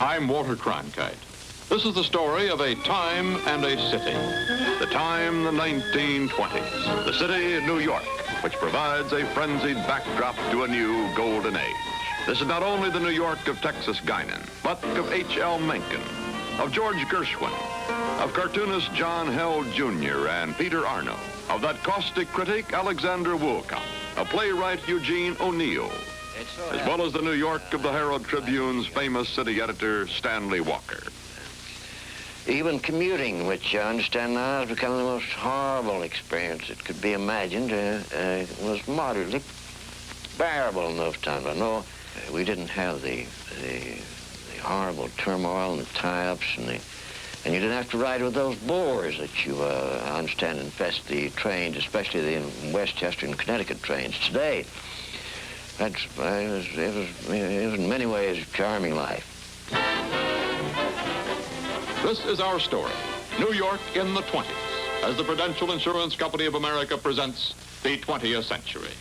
I'm Walter Cronkite. This is the story of a time and a city. The time, the 1920s. The city, New York, which provides a frenzied backdrop to a new golden age. This is not only the New York of Texas Guinan, but of H.L. Mencken, of George Gershwin, of cartoonist John Held Jr. and Peter Arno, of that caustic critic Alexander Woolcott, of playwright Eugene O'Neill, as well as the New York of the Herald Tribune's famous city editor Stanley Walker. Even commuting, which I understand now has become the most horrible experience that could be imagined, was moderately bearable in those times. I know we didn't have the horrible turmoil and the tie-ups and you didn't have to ride with those boars that you, I understand, infest the trains, especially the Westchester and Connecticut trains today. It was in many ways a charming life. This is our story, New York in the 20s, as the Prudential Insurance Company of America presents the 20th century.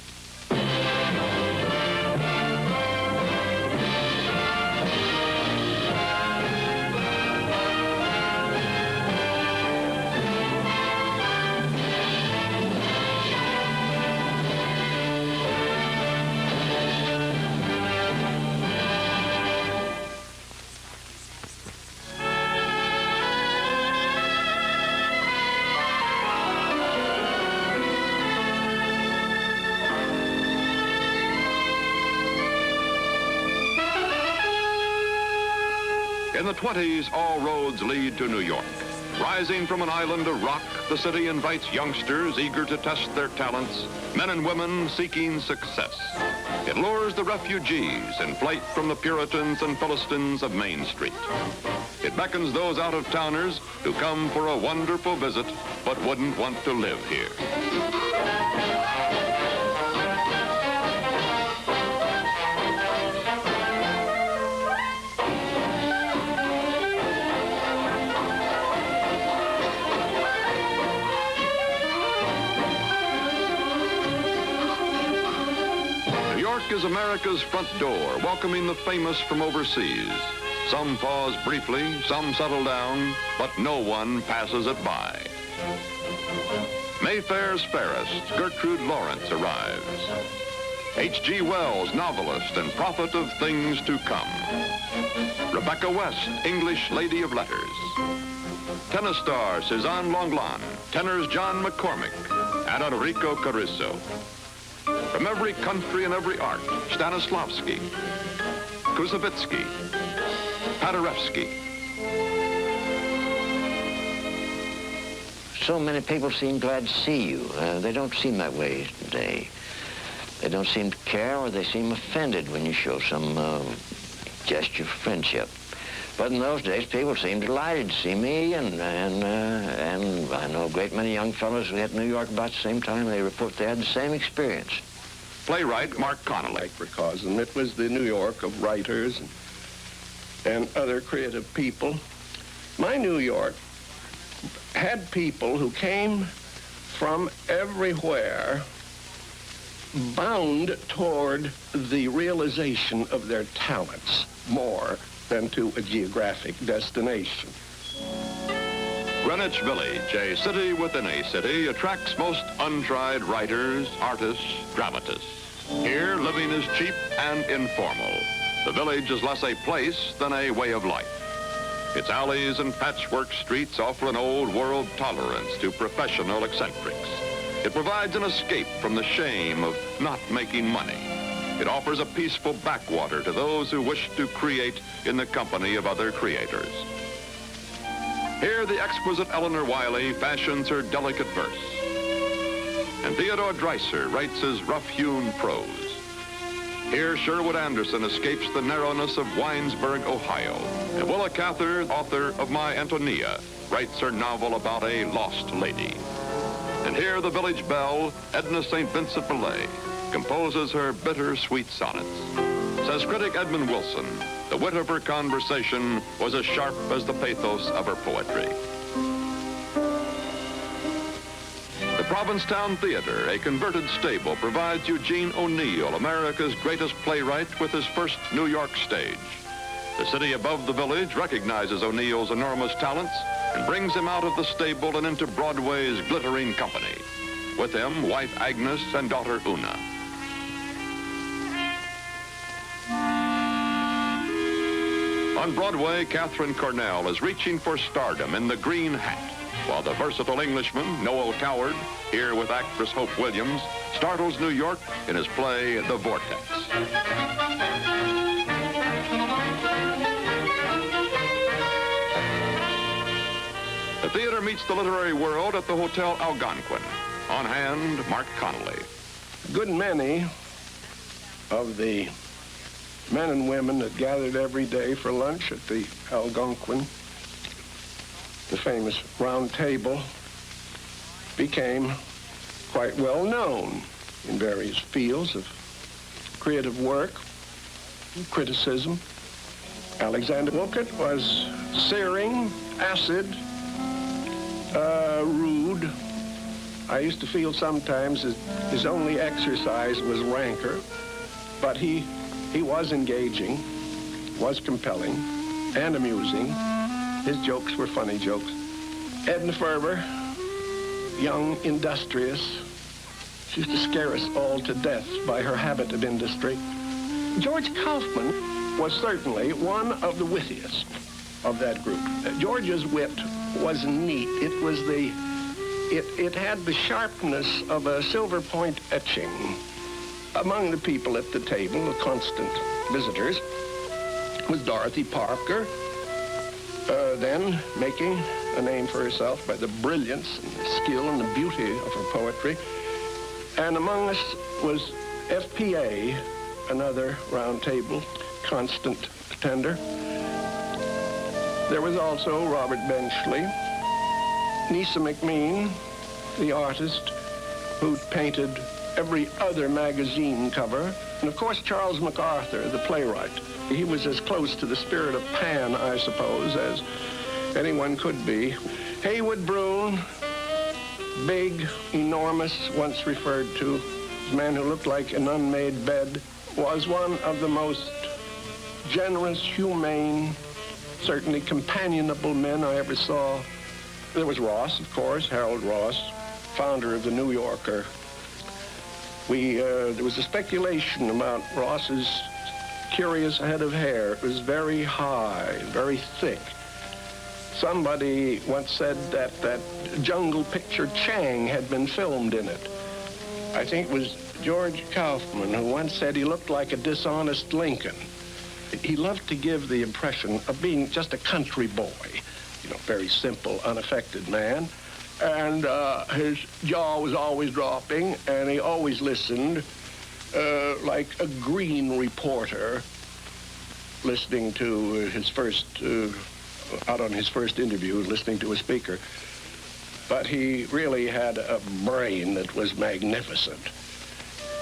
In the 20s, all roads lead to New York. Rising from an island of rock, the city invites youngsters eager to test their talents, men and women seeking success. It lures the refugees in flight from the Puritans and Philistines of Main Street. It beckons those out-of-towners who come for a wonderful visit but wouldn't want to live here. Is America's front door, welcoming the famous from overseas. Some pause briefly, some settle down, but no one passes it by. Mayfair's fairest, Gertrude Lawrence, arrives. H.G. Wells, novelist and prophet of things to come. Rebecca West, English lady of letters. Tennis star Cezanne Lenglen, tenors John McCormick, and Enrico Caruso. From every country and every art, Stanislavski, Kuzovitsky, Paderewski. So many people seem glad to see you. They don't seem that way today. They don't seem to care, or they seem offended when you show some gesture of friendship. But in those days, people seemed delighted to see me, and I know a great many young fellows who hit New York about the same time. They report they had the same experience. Playwright Mark Connolly. Because it was the New York of writers and other creative people. My New York had people who came from everywhere bound toward the realization of their talents more than to a geographic destination. Greenwich Village, a city within a city, attracts most untried writers, artists, dramatists. Here, living is cheap and informal. The village is less a place than a way of life. Its alleys and patchwork streets offer an old-world tolerance to professional eccentrics. It provides an escape from the shame of not making money. It offers a peaceful backwater to those who wish to create in the company of other creators. Here, the exquisite Eleanor Wiley fashions her delicate verse, and Theodore Dreiser writes his rough-hewn prose. Here, Sherwood Anderson escapes the narrowness of Winesburg, Ohio, and Willa Cather, author of My Antonia, writes her novel about a lost lady. And here, the village belle, Edna St. Vincent Millay, composes her bittersweet sonnets. Says critic Edmund Wilson, the wit of her conversation was as sharp as the pathos of her poetry. The Provincetown Theater, a converted stable, provides Eugene O'Neill, America's greatest playwright, with his first New York stage. The city above the village recognizes O'Neill's enormous talents and brings him out of the stable and into Broadway's glittering company. With him, wife Agnes and daughter Una. On Broadway, Katharine Cornell is reaching for stardom in The Green Hat, while the versatile Englishman, Noel Coward, here with actress Hope Williams, startles New York in his play, The Vortex. The theater meets the literary world at the Hotel Algonquin. On hand, Mark Connolly. A good many of the men and women that gathered every day for lunch at the Algonquin, the famous round table, became quite well known in various fields of creative work, criticism. Alexander Woolcott was searing, acid, rude. I used to feel sometimes that his only exercise was rancor, but he was engaging, was compelling, and amusing. His jokes were funny jokes. Edna Ferber, young, industrious. She used to scare us all to death by her habit of industry. George Kaufman was certainly one of the wittiest of that group. George's wit was neat. It had the sharpness of a silver point etching. Among the people at the table, the constant visitors, was Dorothy Parker, then making a name for herself by the brilliance and the skill and the beauty of her poetry. And among us was F.P.A., another round table constant attender. There was also Robert Benchley, Nisa McMean, the artist who painted every other magazine cover, and of course Charles MacArthur, the playwright. He was as close to the spirit of Pan, I suppose, as anyone could be. Haywood Broun, big, enormous, once referred to, a man who looked like an unmade bed, was one of the most generous, humane, certainly companionable men I ever saw. There was Ross, of course, Harold Ross, founder of the New Yorker. There was a speculation about Ross's curious head of hair. It was very high, very thick. Somebody once said that jungle picture Chang had been filmed in it. I think it was George Kaufman who once said he looked like a dishonest Lincoln. He loved to give the impression of being just a country boy, very simple, unaffected man. And his jaw was always dropping, and he always listened like a green reporter listening to his first, out on his first interview, listening to a speaker. But he really had a brain that was magnificent.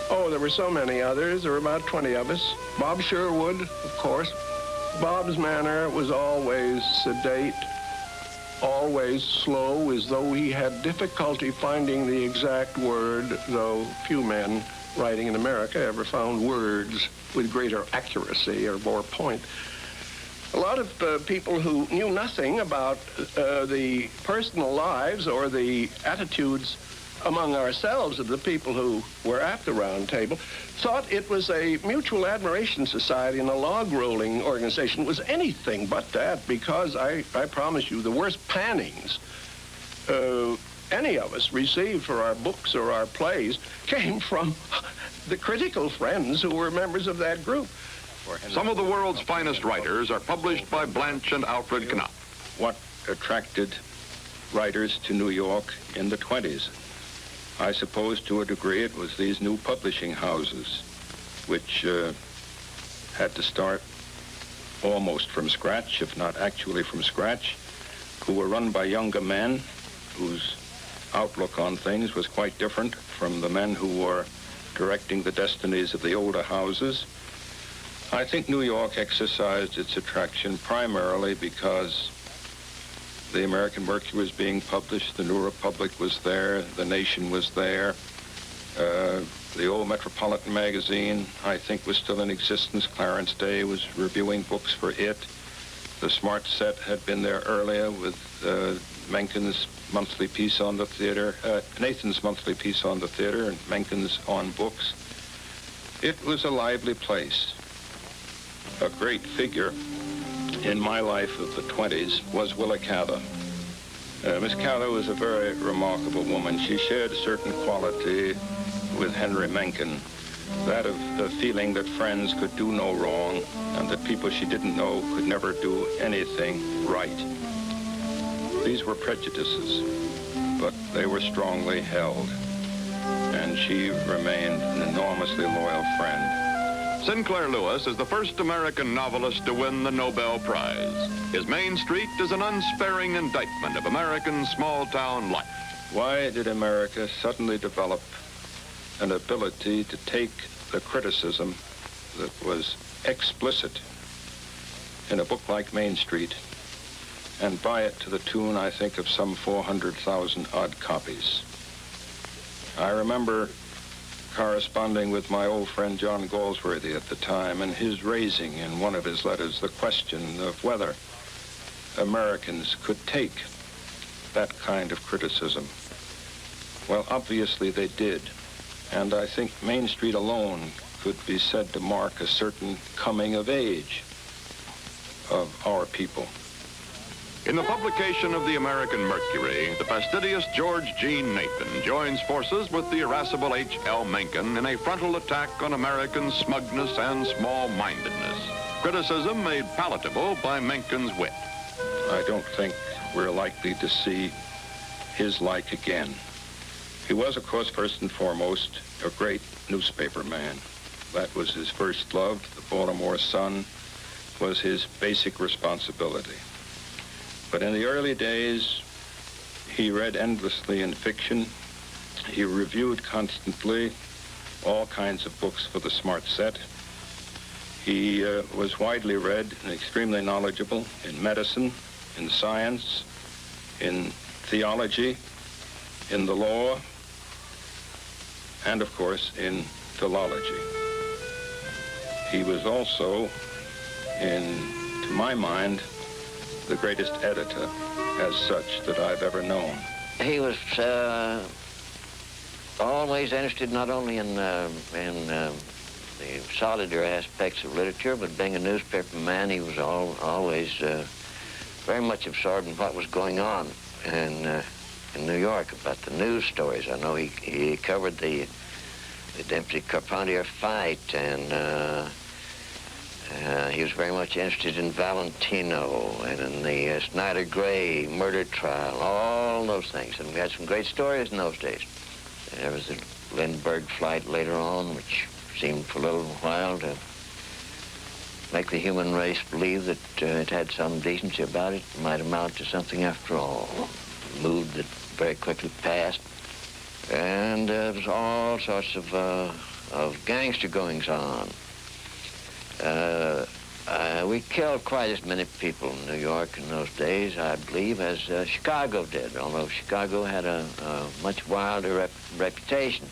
Oh, there were so many others. There were about 20 of us. Bob Sherwood, of course. Bob's manner was always sedate, always slow, as though he had difficulty finding the exact word, though few men writing in America ever found words with greater accuracy or more point. A lot of people who knew nothing about the personal lives or the attitudes among ourselves of the people who were at the round table thought it was a mutual admiration society and a log rolling organization. It was anything but that, because I promise you, the worst pannings any of us received for our books or our plays came from the critical friends who were members of that group. Some of the world's finest writers are published by Blanche and Alfred Knopf. What attracted writers to New York in the 20s? I suppose to a degree it was these new publishing houses, which had to start almost from scratch, if not actually from scratch, who were run by younger men whose outlook on things was quite different from the men who were directing the destinies of the older houses. I think New York exercised its attraction primarily because the American Mercury was being published, the New Republic was there, the Nation was there, The old Metropolitan magazine, I think, was still in existence. Clarence Day was reviewing books for it. The Smart Set had been there earlier with Mencken's monthly piece on the theater, Nathan's monthly piece on the theater, and Mencken's on books. It was a lively place. A great figure in my life of the 20s was Willa Cather. Miss Cather was a very remarkable woman. She shared a certain quality with Henry Mencken, that of the feeling that friends could do no wrong and that people she didn't know could never do anything right. These were prejudices, but they were strongly held, and she remained an enormously loyal friend. Sinclair Lewis is the first American novelist to win the Nobel Prize. His Main Street is an unsparing indictment of American small-town life. Why did America suddenly develop an ability to take the criticism that was explicit in a book like Main Street and buy it to the tune, I think, of some 400,000 odd copies? I remember corresponding with my old friend John Galsworthy at the time, and his raising in one of his letters the question of whether Americans could take that kind of criticism. Well, obviously they did, and I think Main Street alone could be said to mark a certain coming of age of our people. In the publication of the American Mercury, the fastidious George Jean Nathan joins forces with the irascible H.L. Mencken in a frontal attack on American smugness and small-mindedness. Criticism made palatable by Mencken's wit. I don't think we're likely to see his like again. He was, of course, first and foremost, a great newspaper man. That was his first love. The Baltimore Sun was his basic responsibility. But in the early days, he read endlessly in fiction. He reviewed constantly all kinds of books for the Smart Set. He was widely read and extremely knowledgeable in medicine, in science, in theology, in the law, and of course in philology. He was also, to my mind, the greatest editor as such that I've ever known. He was always interested not only in the solider aspects of literature, but being a newspaper man, he was always very much absorbed in what was going on in New York about the news stories. I know he covered the Dempsey-Carpentier fight, and he was very much interested in Valentino and in the Snyder Gray murder trial, all those things. And we had some great stories in those days. There was the Lindbergh flight later on, which seemed for a little while to make the human race believe that it had some decency about it. It might amount to something after all. A mood that very quickly passed. And there was all sorts of gangster goings on. We killed quite as many people in New York in those days, I believe, as Chicago did, although Chicago had a much wilder reputation.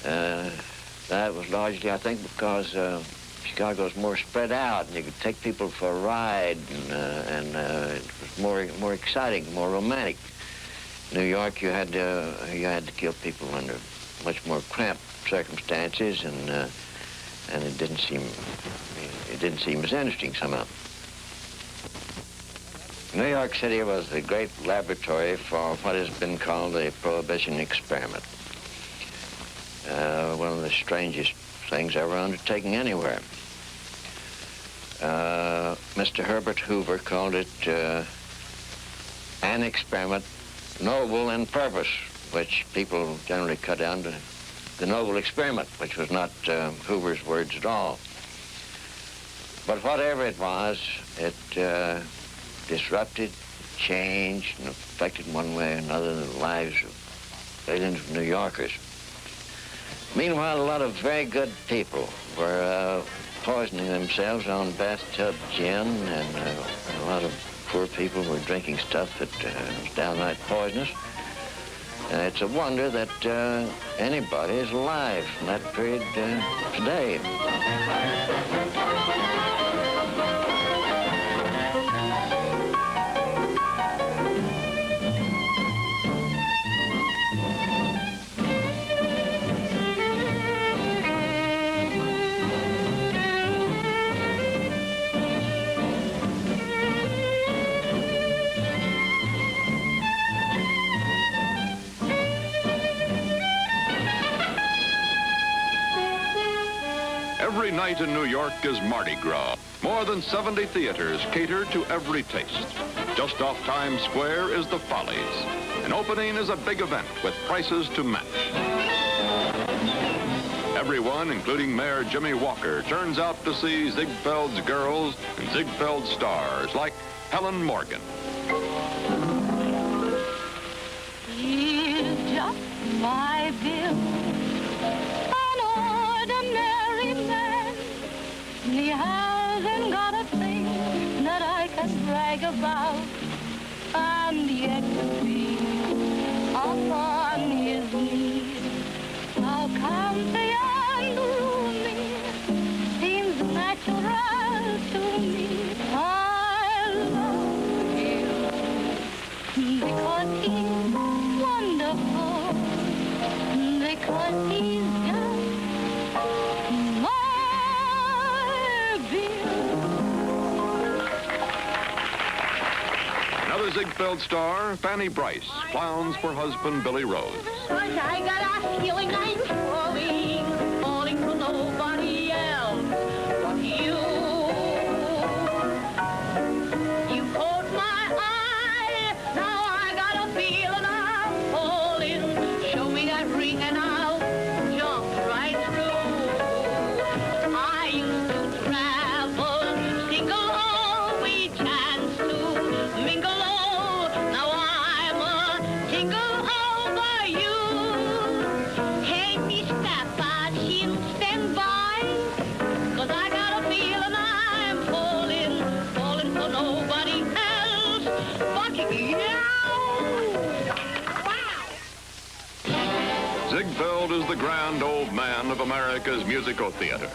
That was largely, I think, because Chicago's more spread out, and you could take people for a ride, and it was more exciting, more romantic. New York, you had to kill people under much more cramped circumstances, and it didn't seem as interesting somehow. New York City was the great laboratory for what has been called the Prohibition experiment. One of the strangest things ever undertaken anywhere. Mr. Herbert Hoover called it an experiment noble in purpose, which people generally cut down to the noble experiment, which was not Hoover's words at all. But whatever it was, it disrupted, changed, and affected in one way or another the lives of millions of New Yorkers. Meanwhile, a lot of very good people were poisoning themselves on bathtub gin, and a lot of poor people were drinking stuff that was downright poisonous. It's a wonder that anybody is alive from that period today. Every night in New York is Mardi Gras. More than 70 theaters cater to every taste. Just off Times Square is the Follies. An opening is a big event with prices to match. Everyone, including Mayor Jimmy Walker, turns out to see Ziegfeld's girls and Ziegfeld's stars like Helen Morgan. He's just my Bill, an ordinary man. He hasn't got a thing that I can brag about, and yet to be upon his knees, how comfy and roomy seems natural to me. I love him because he's wonderful, because he's just my Bill. Another Ziegfeld star, Fanny Bryce, clowns for husband Billy Rose. I got a feeling I'm falling for nobody else but you. You caught my eye, now I got a feeling I'm falling. Show me that ring and I'll jump right through. I used to travel single, oh, we chanced to mingle, oh, now I'm a tingle over you. Hey, Miss Papa, she'll stand by, 'cause I got a feeling I'm falling for nobody else but you. Wow! Ziegfeld is the grand old man of America's musical theater.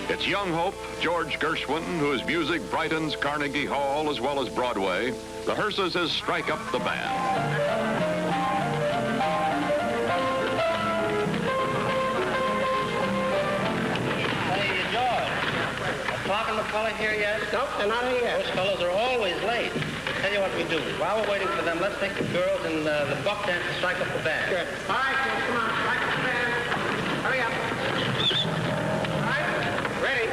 It's young hope, George Gershwin, whose music brightens Carnegie Hall as well as Broadway, rehearses his Strike Up the Band. Hey, George, talking to the fella here yet? Nope, they're not here yet. Those fellows are always late. Tell you what we do. While we're waiting for them, let's take the girls and the buck dance and strike up the band. Good. All right, kids, come on, strike up the band. Hurry up. All right, ready.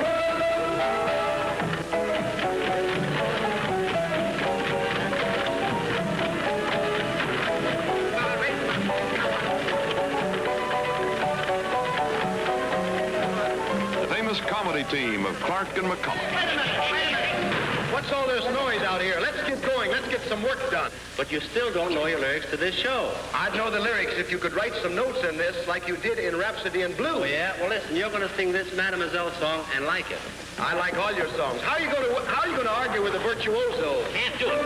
The famous comedy team of Clark and McCullough. Wait a minute. What's all this noise out here? Let's get going. Let's get some work done. But you still don't know your lyrics to this show. I'd know the lyrics if you could write some notes in this like you did in Rhapsody in Blue. Oh, yeah? Well, listen, you're going to sing this Mademoiselle song and like it. I like all your songs. How are you going to argue with a virtuoso? Can't do it.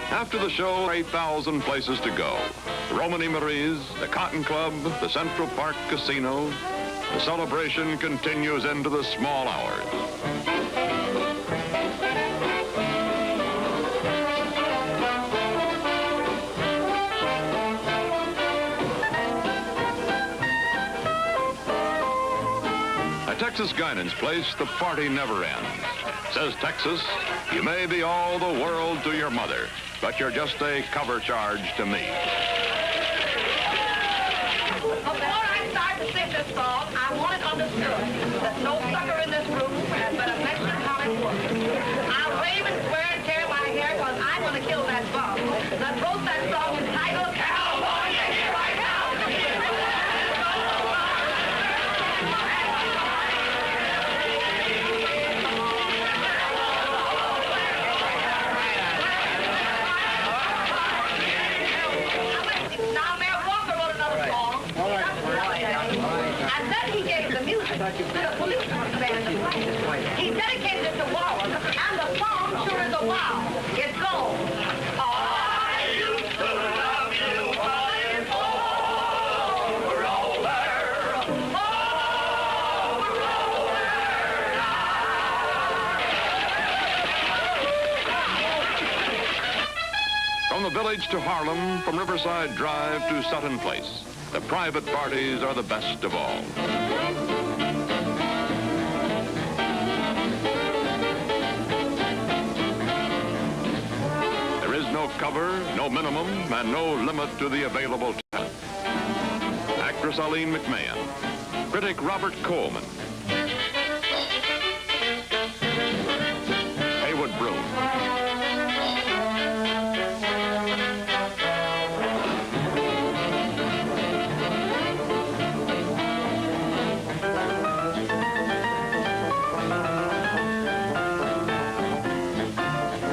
After the show, 8,000 places to go. The Romany Marie's, the Cotton Club, the Central Park Casino. The celebration continues into the small hours. At Texas Guinan's place, the party never ends. Says Texas, you may be all the world to your mother, but you're just a cover charge to me. All right, start to sing this song, I want it understood that no sucker in this room has better mention how it works. I'll rave and swear and tear my hair because I'm going to kill that bum that wrote that song entitled California, Here I Come. Now, Mayor Walker wrote another song. And then he gave the music to the policeman's band to play. He dedicated it to Wallace, and the song sure is a wow. It goes. I used to love you, but it's over, From the village to Harlem, from Riverside Drive to Sutton Place, the private parties are the best of all. There is no cover, no minimum, and no limit to the available talent. Actress Eileen McMahon, critic Robert Coleman, Haywood Broom,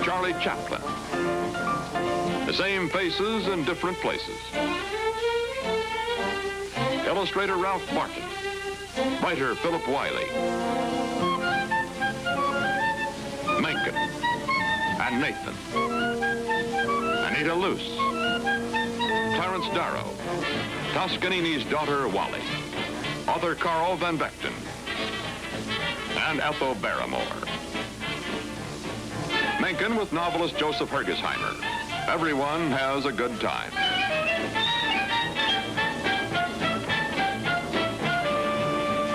Charlie Chaplin. The same faces in different places. Illustrator Ralph Martin. Writer Philip Wiley. Mencken and Nathan. Anita Luce. Clarence Darrow. Toscanini's daughter Wally. Author Carl Van Vechten. And Ethel Barrymore. Mencken with novelist Joseph Hergesheimer. Everyone has a good time.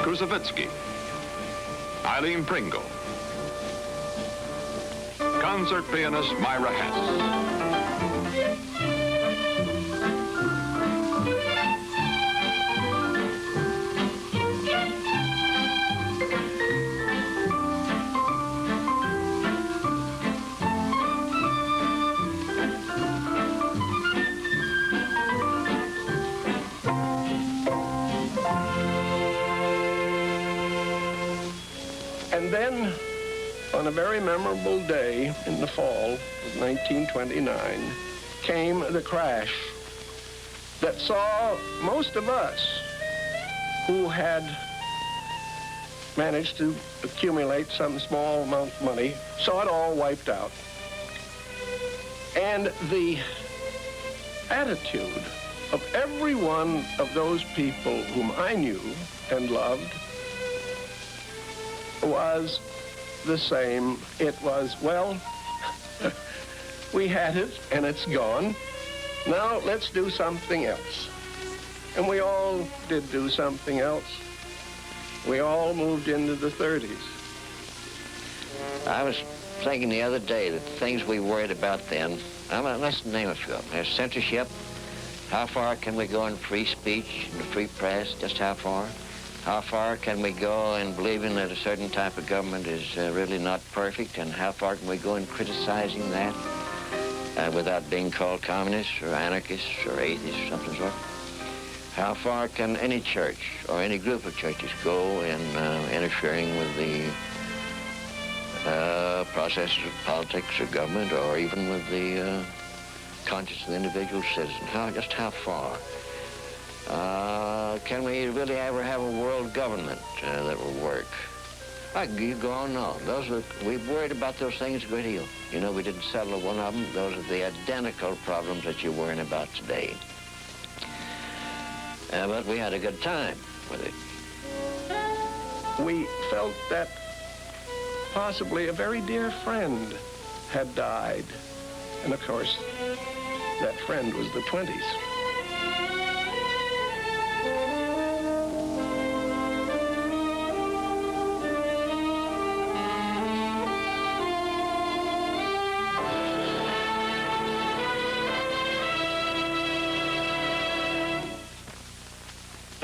Kusavitsky. Eileen Pringle. Concert pianist Myra Hess. And then, on a very memorable day in the fall of 1929, came the crash that saw most of us who had managed to accumulate some small amount of money, saw it all wiped out. And the attitude of every one of those people whom I knew and loved was the same. It was, well, we had it and it's gone. Now let's do something else. And we all did do something else. We all moved into the 30s. I was thinking the other day that the things we worried about then, let's name a few of them. There's censorship. How far can we go in free speech and the free press? Just how far? How far can we go in believing that a certain type of government is really not perfect? And how far can we go in criticizing that without being called communists or anarchists or atheists or something sort? How far can any church or any group of churches go in interfering with the processes of politics or government, or even with the conscience of the individual citizen? Just how far? Can we really ever have a world government that will work? You go on and on. We've worried about those things a good deal. You know, we didn't settle one of them. Those are the identical problems that you're worrying about today. But we had a good time with it. We felt that possibly a very dear friend had died. And of course, that friend was the 20s.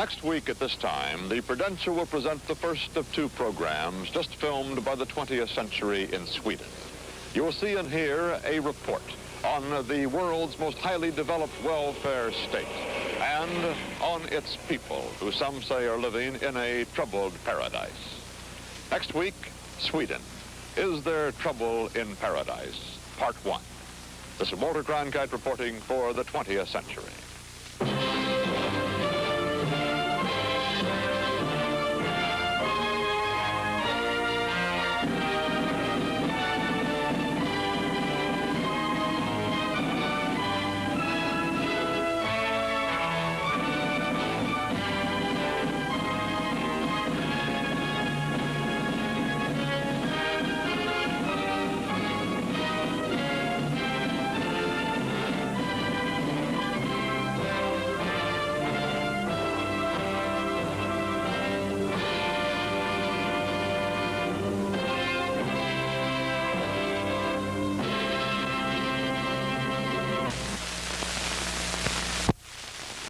Next week at this time, the Prudential will present the first of two programs just filmed by the 20th century in Sweden. You'll see and hear a report on the world's most highly developed welfare state and on its people, who some say are living in a troubled paradise. Next week, Sweden. Is there trouble in paradise? Part 1. This is Walter Cronkite reporting for the 20th century.